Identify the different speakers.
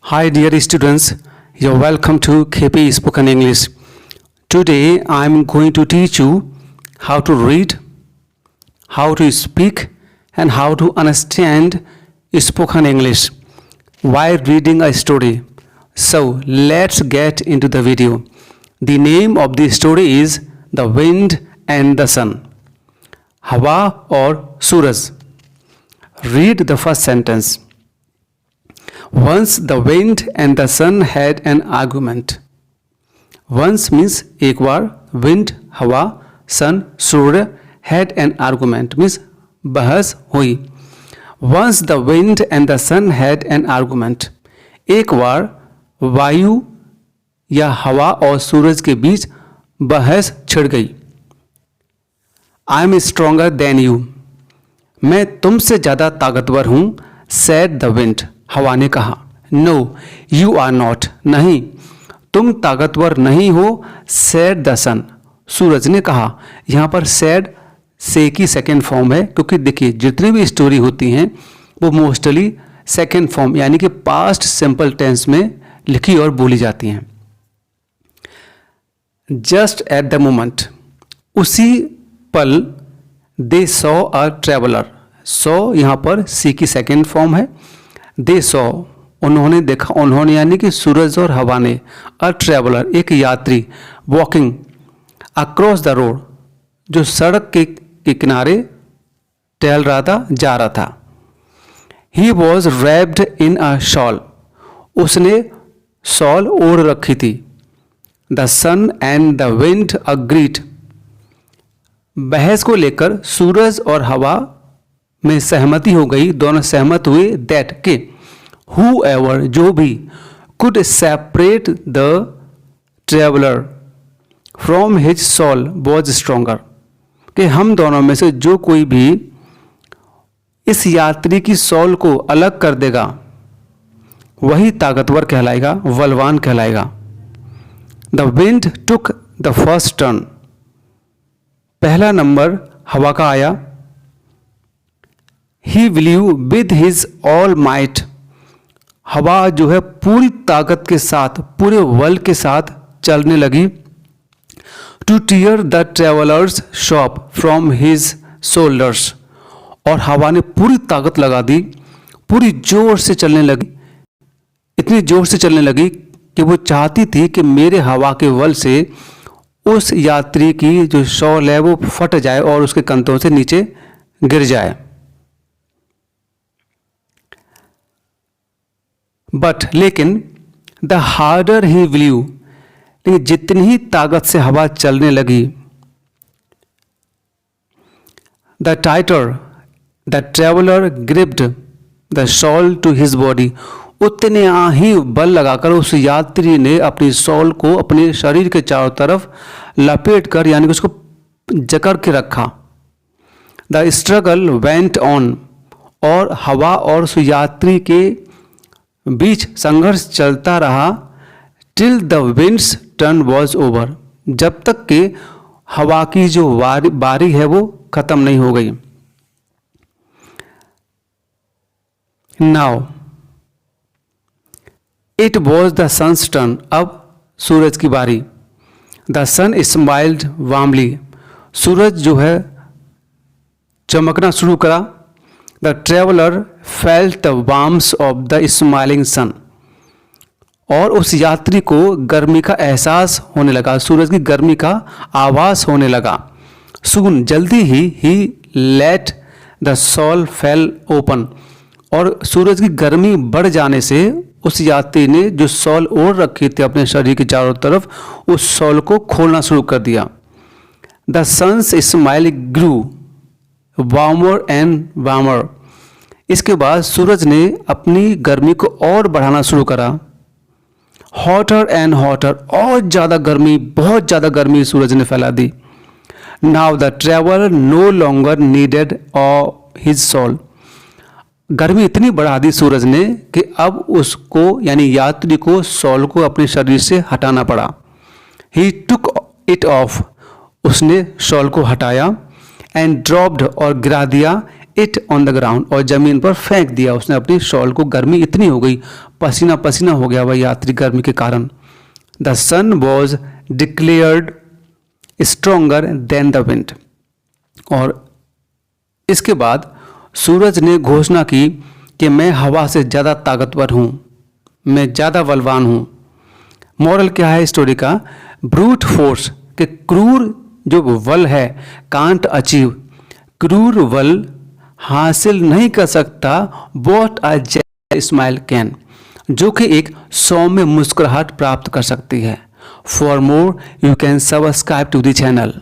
Speaker 1: Hi dear students, you're welcome to KP Spoken English. Today I'm going to teach you how to read, how to speak and how to understand spoken English while reading a story. So let's get into the video. The name of the story is The Wind and the Sun. हवा और सूरज. Read the first sentence. Once the wind and the sun had an argument. Once means एक बार, wind हवा, sun Surya, had an argument means बहस हुई. Once the wind and the sun had an argument. एक बार वायु या हवा और सूरज के बीच बहस छिड़ गई. I am stronger than you. मैं तुमसे ज़्यादा ताकतवर हूँ. said the wind. हवा ने कहा. No, you are not. नहीं, तुम ताकतवर नहीं हो. said the sun. सूरज ने कहा. यहाँ पर said से की सेकेंड फॉर्म है, क्योंकि देखिए जितनी भी स्टोरी होती हैं वो मोस्टली सेकेंड फॉर्म यानी कि पास्ट सिंपल टेंस में लिखी और बोली जाती हैं. Just at the moment. उसी पल they saw a traveller. Saw यहाँ पर सी की सेकेंड फॉर्म है. दे सॉ उन्होंने देखा. उन्होंने यानी कि सूरज और हवा ने. अ ट्रेवलर एक यात्री. वॉकिंग अक्रॉस द रोड जो सड़क के किनारे टहल रहा था, जा रहा था. He was wrapped in a shawl. उसने शॉल ओढ़ रखी थी. The sun and the wind agreed. बहस को लेकर सूरज और हवा में सहमति हो गई. दोनों सहमत हुए दैट के whoever जो भी could separate the traveler from his soul was stronger. कि हम दोनों में से जो कोई भी इस यात्री की सोल को अलग कर देगा वही ताकतवर कहलाएगा, बलवान कहलाएगा. The wind took the first turn. पहला नंबर हवा का आया. He blew with his all might. हवा जो है पूरी ताकत के साथ, पूरे बल के साथ चलने लगी. Two tier the travellers shop from his shoulders. और हवा ने पूरी ताकत लगा दी, पूरी जोर से चलने लगी. इतनी जोर से चलने लगी कि वो चाहती थी कि मेरे हवा के बल से उस यात्री की जो शॉल है वो फट जाए और उसके कंधों से नीचे गिर जाए. बट लेकिन द हार्डर ही ब्लीव. लेकिन जितनी ही ताकत से हवा चलने लगी, the tighter the traveller gripped the shawl to his body. उतने ही बल लगाकर उस यात्री ने अपनी शॉल को अपने शरीर के चारों तरफ लपेट कर यानी कि उसको जकड़ के रखा. The struggle went on. और हवा और उस यात्री के बीच संघर्ष चलता रहा. Till the winds turn was over. जब तक कि हवा की जो बारी है वो खत्म नहीं हो गई. Now it was the sun's turn. अब सूरज की बारी. The sun smiled warmly. सूरज जो है चमकना शुरू करा. The traveller felt the warmth of the smiling sun. और उस यात्री को गर्मी का एहसास होने लगा, सूरज की गर्मी का आभास होने लगा. सून जल्दी ही let the shawl fell open. और सूरज की गर्मी बढ़ जाने से उस यात्री ने जो सॉल ओढ़ रखी थी अपने शरीर के चारों तरफ, उस सॉल को खोलना शुरू कर दिया. The sun's smile grew warmer and warmer. इसके बाद सूरज ने अपनी गर्मी को और बढ़ाना शुरू करा. Hotter and hotter. और ज़्यादा गर्मी, बहुत ज़्यादा गर्मी सूरज ने फैला दी. Now the traveller no longer needed his shawl. गर्मी इतनी बढ़ा दी सूरज ने कि अब उसको यानी यात्री को सॉल को अपने शरीर से हटाना पड़ा. ही टुक इट ऑफ. उसने शॉल को हटाया. एंड ड्रॉप्ड और गिरा दिया इट ऑन द ग्राउंड, और ज़मीन पर फेंक दिया उसने अपनी शॉल को। गर्मी इतनी हो गई, पसीना पसीना हो गया वह यात्री गर्मी के कारण। The sun was declared stronger than the wind, और इसके बाद सूरज ने घोषणा की कि मैं हवा से ज़्यादा ताकतवर हूँ, मैं ज़्यादा बलवान हूँ। मॉरल क्या है स्टोरी का? ब्रूट फोर्स के क्रूर जो बल है, कांट अचीव, क्रूर बल हासिल नहीं कर सकता what a gentle smile can, जो कि एक सौम्य मुस्कुराहट प्राप्त कर सकती है। For more you can subscribe to the channel.